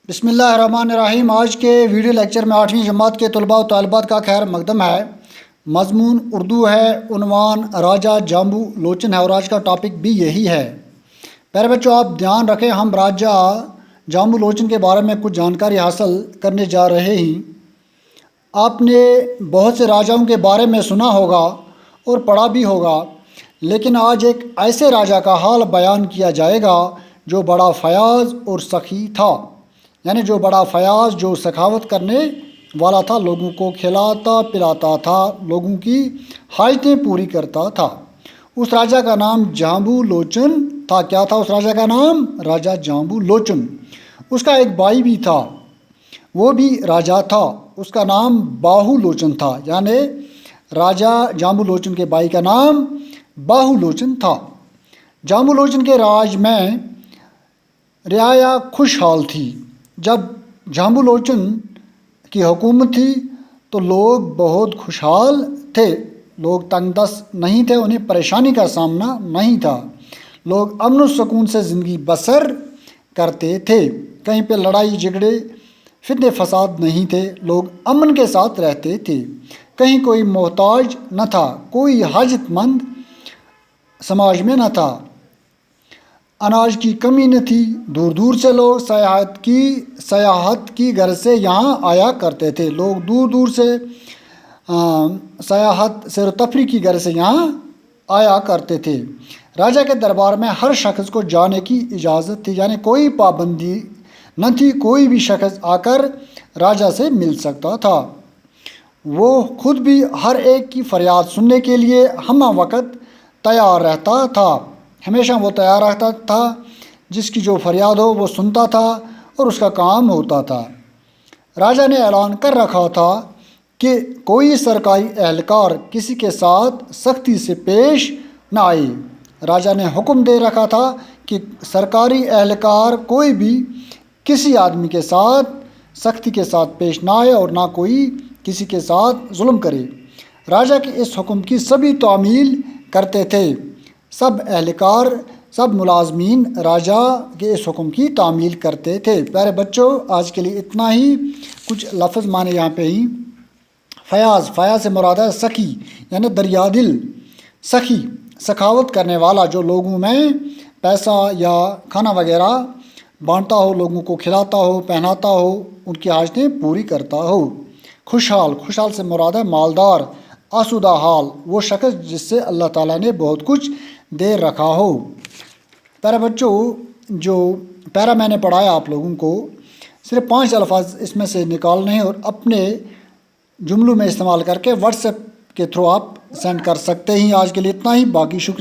بسم اللہ الرحمن الرحیم۔ آج کے ویڈیو لیکچر میں 8ویں جماعت کے طلباء و طالبات کا خیر مقدم ہے۔ مضمون اردو ہے، عنوان راجہ جامبو لوچن ہے اور آج کا ٹاپک بھی یہی ہے۔ پیارے بچوں، آپ دھیان رکھیں، ہم راجہ جامبو لوچن کے بارے میں کچھ جانکاری حاصل کرنے جا رہے ہیں۔ آپ نے بہت سے راجاؤں کے بارے میں سنا ہوگا اور پڑھا بھی ہوگا، لیکن آج ایک ایسے راجہ کا حال بیان کیا جائے گا جو بڑا فیاض اور سخی تھا، یعنی جو بڑا فیاض، جو سخاوت کرنے والا تھا، لوگوں کو کھلاتا پلاتا تھا، لوگوں کی حاجتیں پوری کرتا تھا۔ اس راجہ کا نام جامبو لوچن تھا۔ کیا تھا اس راجہ کا نام؟ راجہ جامبو لوچن۔ اس کا ایک بھائی بھی تھا، وہ بھی راجہ تھا، اس کا نام باہو لوچن تھا، یعنی راجہ جامبو لوچن کے بھائی کا نام باہو لوچن تھا۔ جامبو لوچن کے راج میں رعایا خوشحال تھی۔ جب جامبو لوچن کی حکومت تھی تو لوگ بہت خوشحال تھے، لوگ تنگ دست نہیں تھے، انہیں پریشانی کا سامنا نہیں تھا، لوگ امن و سکون سے زندگی بسر کرتے تھے، کہیں پہ لڑائی جھگڑے فتنے فساد نہیں تھے، لوگ امن کے ساتھ رہتے تھے، کہیں کوئی محتاج نہ تھا، کوئی حاجت مند سماج میں نہ تھا، اناج کی کمی نہ تھی، دور دور سے لوگ سیاحت کی غرض سے یہاں آیا کرتے تھے، لوگ دور دور سے سیاحت سیر و تفریح کی غرض سے یہاں آیا کرتے تھے۔ راجہ کے دربار میں ہر شخص کو جانے کی اجازت تھی، یعنی کوئی پابندی نہ تھی، کوئی بھی شخص آ کر راجہ سے مل سکتا تھا۔ وہ خود بھی ہر ایک کی فریاد سننے کے لیے ہمہ وقت تیار رہتا تھا، ہمیشہ وہ تیار رہتا تھا، جس کی جو فریاد ہو وہ سنتا تھا اور اس کا کام ہوتا تھا۔ راجہ نے اعلان کر رکھا تھا کہ کوئی سرکاری اہلکار کسی کے ساتھ سختی سے پیش نہ آئے۔ راجہ نے حکم دے رکھا تھا کہ سرکاری اہلکار کوئی بھی کسی آدمی کے ساتھ سختی کے ساتھ پیش نہ آئے اور نہ کوئی کسی کے ساتھ ظلم کرے۔ راجہ کے اس حکم کی سبھی تعمیل کرتے تھے، سب اہلکار، سب ملازمین راجہ کے اس حکم کی تعمیل کرتے تھے۔ پیارے بچوں، آج کے لیے اتنا ہی۔ کچھ لفظ مانے یہاں پہ ہی۔ فیاض، فیاض سے مراد ہے سخی، یعنی دریا دل، سخی، سخاوت کرنے والا، جو لوگوں میں پیسہ یا کھانا وغیرہ بانٹتا ہو، لوگوں کو کھلاتا ہو، پہناتا ہو، ان کی حاجتیں پوری کرتا ہو۔ خوشحال، خوشحال سے مراد ہے مالدار، آسودہ حال، وہ شخص جس سے اللہ تعالیٰ نے بہت کچھ دے رکھا ہو۔ پیارے بچوں، جو پیرا میں نے پڑھایا آپ لوگوں کو، صرف 5 الفاظ اس میں سے نکالنے ہیں اور اپنے جملوں میں استعمال کر کے واٹس ایپ کے تھرو آپ سینڈ کر سکتے ہیں۔ آج کے لیے اتنا ہی، باقی شکریہ۔